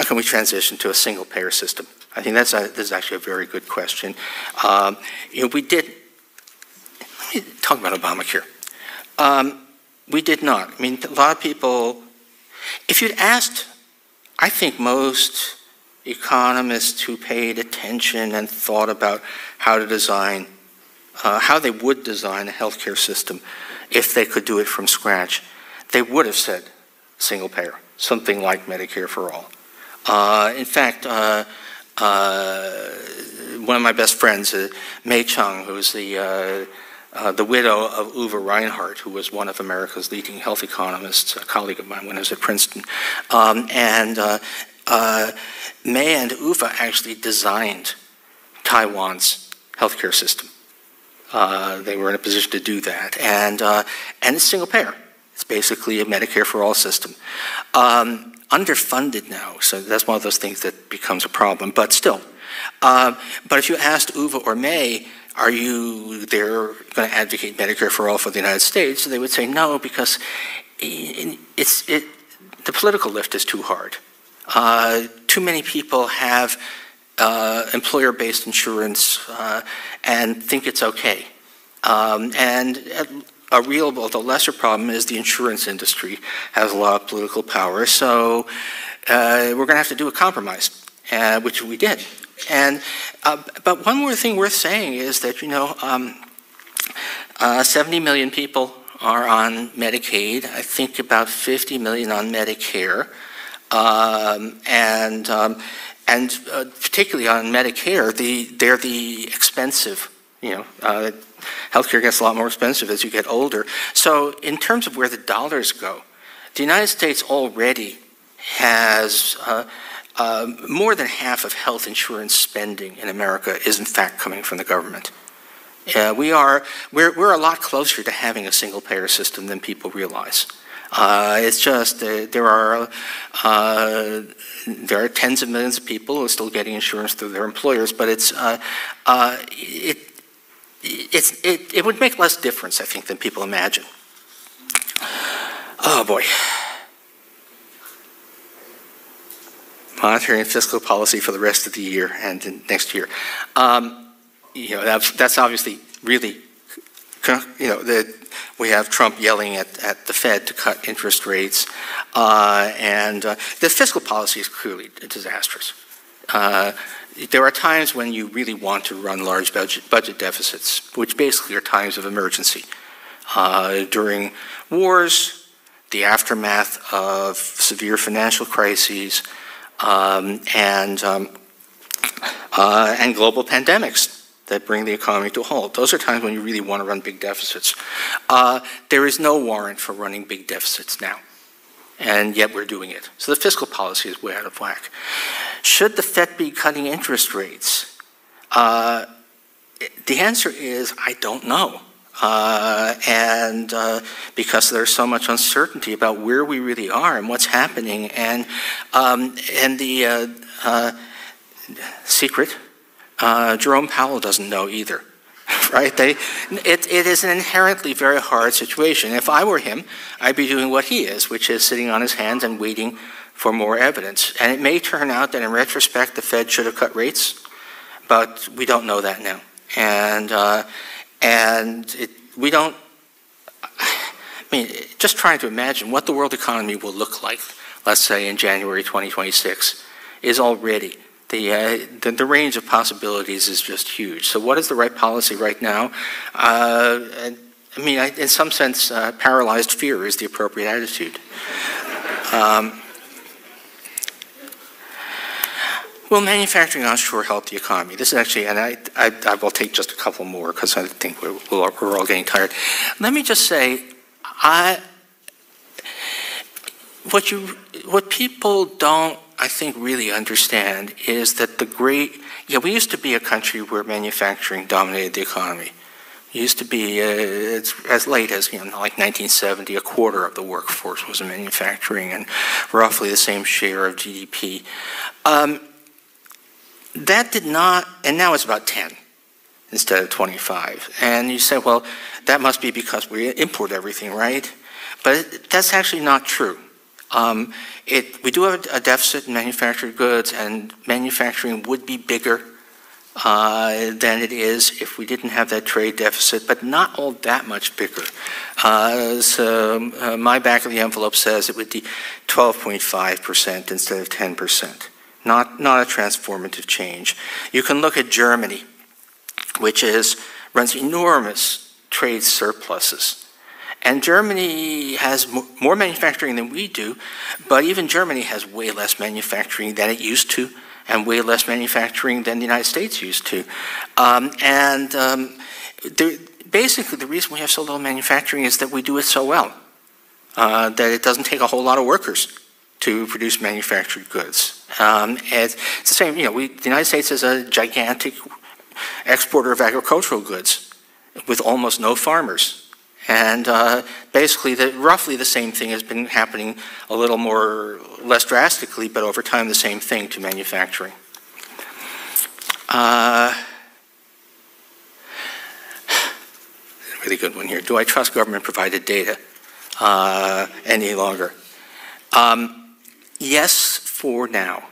can we transition to a single-payer system? I think this is actually a very good question. Let me talk about Obamacare. We did not. I mean, a lot of people, if you'd asked, I think most economists who paid attention and thought about how to design, how they would design a healthcare system if they could do it from scratch, they would have said single payer, something like Medicare for all. In fact, one of my best friends, Mei Chung, who's the widow of Uwe Reinhardt, who was one of America's leading health economists, a colleague of mine when I was at Princeton. Mei and Uwe actually designed Taiwan's healthcare system. They were in a position to do that. And it's single payer. It's basically a Medicare for all system. Underfunded now, so that's one of those things that becomes a problem, but still. But if you asked Uwe or Mei, are you there going to advocate Medicare for all for the United States? They would say no, because the political lift is too hard. Too many people have employer-based insurance and think it's okay. A real, although lesser problem is the insurance industry has a lot of political power, so we're going to have to do a compromise, which we did. But one more thing worth saying is that, 70 million people are on Medicaid, I think about 50 million on Medicare, and particularly on Medicare, they're the expensive, healthcare gets a lot more expensive as you get older. So in terms of where the dollars go, the United States already has more than half of health insurance spending in America is in fact coming from the government. We're a lot closer to having a single payer system than people realize. It's just there are tens of millions of people who are still getting insurance through their employers, but it would make less difference, I think, than people imagine. Oh boy. Monetary and fiscal policy for the rest of the year and next year. That's obviously really, we have Trump yelling at the Fed to cut interest rates, and the fiscal policy is clearly disastrous. There are times when you really want to run large budget deficits, which basically are times of emergency. During wars, the aftermath of severe financial crises, and global pandemics that bring the economy to a halt. Those are times when you really want to run big deficits. There is no warrant for running big deficits now, and yet we're doing it. So the fiscal policy is way out of whack. Should the Fed be cutting interest rates? The answer is, I don't know. Because there's so much uncertainty about where we really are and what's happening, and the secret, Jerome Powell doesn't know either, right? It is an inherently very hard situation. If I were him, I'd be doing what he is, which is sitting on his hands and waiting for more evidence. And it may turn out that in retrospect the Fed should have cut rates, but we don't know that now. We don't mean, just trying to imagine what the world economy will look like, let's say in January 2026, is already, the range of possibilities is just huge. So what is the right policy right now? I mean, in some sense, paralyzed fear is the appropriate attitude. Will manufacturing onshore help the economy? This is actually, and I will take just a couple more because I think we're all getting tired. Let me just say, what people don't, I think, really understand is that we used to be a country where manufacturing dominated the economy. It used to be, it's as late as, like 1970, a quarter of the workforce was in manufacturing and roughly the same share of GDP. That did not, and now it's about 10 instead of 25. And you say, well, that must be because we import everything, right? But that's actually not true. We do have a deficit in manufactured goods, and manufacturing would be bigger than it is if we didn't have that trade deficit, but not all that much bigger. So my back of the envelope says it would be 12.5% instead of 10%. Not a transformative change. You can look at Germany, which runs enormous trade surpluses. And Germany has more manufacturing than we do, but even Germany has way less manufacturing than it used to, and way less manufacturing than the United States used to. Basically, the reason we have so little manufacturing is that we do it so well, that it doesn't take a whole lot of workers to produce manufactured goods. It's the same, the United States is a gigantic exporter of agricultural goods with almost no farmers. And basically, roughly the same thing has been happening a little less drastically, but over time the same thing to manufacturing. Really good one here. Do I trust government-provided data any longer? Yes, for now.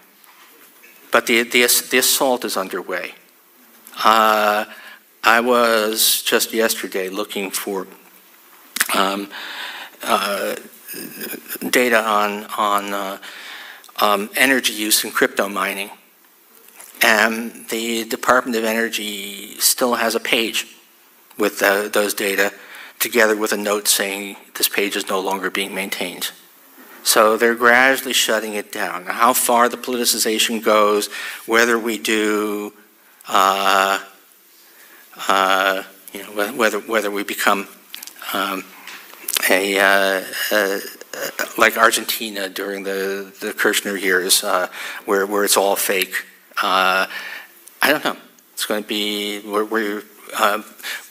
But the assault is underway. I was just yesterday looking for data on energy use in crypto mining. And the Department of Energy still has a page with those data, together with a note saying this page is no longer being maintained. So they're gradually shutting it down. Now, how far the politicization goes, whether we do, whether we become like Argentina during the Kirchner years, where it's all fake. I don't know. It's going to be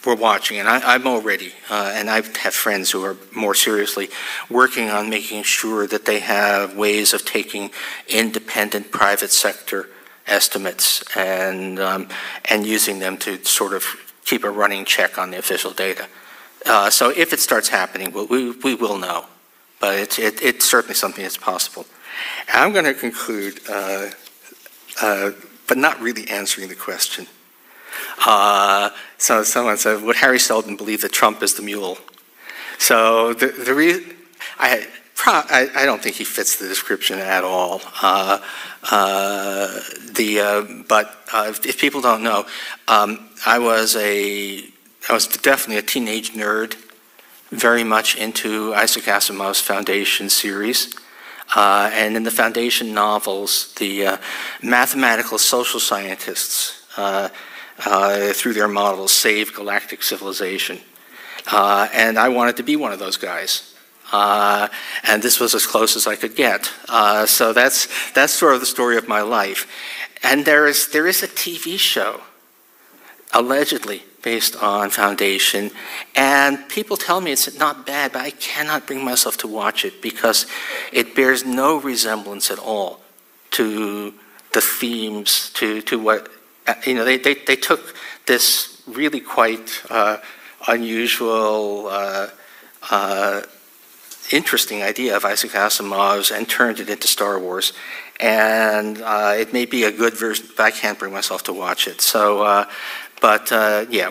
we're watching, and I'm already, and I have friends who are more seriously working on making sure that they have ways of taking independent private sector estimates and using them to sort of keep a running check on the official data. So if it starts happening, we will know, but it's certainly something that's possible. And I'm going to conclude, but not really answering the question. So someone said, would Harry Seldon believe that Trump is the mule? So the reason, I don't think he fits the description at all. But if people don't know, I was definitely a teenage nerd, very much into Isaac Asimov's Foundation series. And in the Foundation novels, the mathematical social scientists, through their models, save galactic civilization. And I wanted to be one of those guys. And this was as close as I could get. So that's sort of the story of my life. And there is a TV show, allegedly based on Foundation, and people tell me it's not bad, but I cannot bring myself to watch it because it bears no resemblance at all to the themes, to what, they took this really quite unusual, interesting idea of Isaac Asimov's and turned it into Star Wars. And it may be a good version, but I can't bring myself to watch it. So, yeah,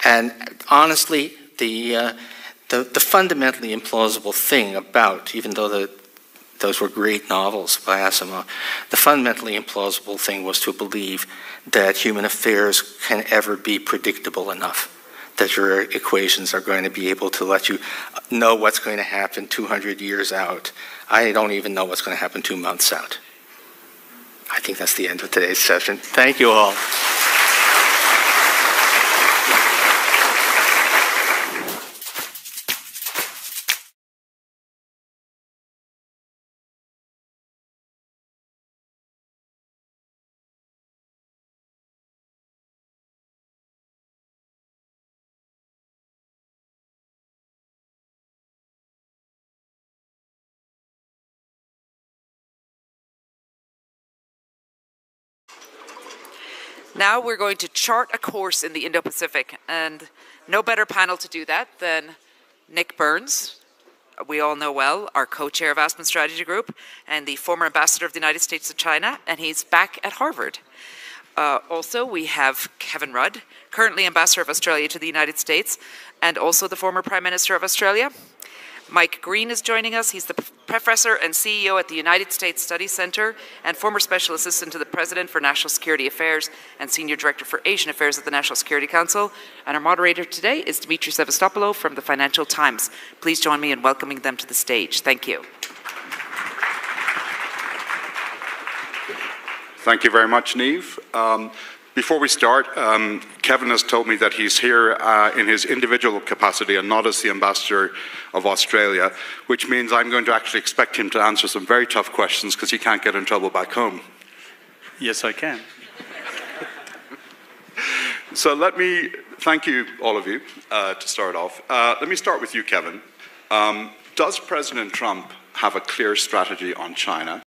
and honestly, the fundamentally implausible thing about, even though those were great novels by Asimov, the fundamentally implausible thing was to believe that human affairs can ever be predictable enough, that your equations are going to be able to let you know what's going to happen 200 years out. I don't even know what's going to happen 2 months out. I think that's the end of today's session. Thank you all. Now we're going to chart a course in the Indo-Pacific, and no better panel to do that than Nick Burns, we all know well, our co-chair of Aspen Strategy Group, and the former ambassador of the United States to China, and he's back at Harvard. Also, we have Kevin Rudd, currently ambassador of Australia to the United States, and also the former Prime Minister of Australia. Mike Green is joining us. He's the professor and CEO at the United States Study Center and former special assistant to the President for National Security Affairs and senior director for Asian Affairs at the National Security Council. And our moderator today is Dimitri Sevastopoulos from the Financial Times. Please join me in welcoming them to the stage. Thank you. Thank you very much, Niamh. Before we start, Kevin has told me that he's here in his individual capacity and not as the ambassador of Australia, which means I'm going to actually expect him to answer some very tough questions because he can't get in trouble back home. Yes, I can. So let me thank you, all of you, to start off. Let me start with you, Kevin. Does President Trump have a clear strategy on China?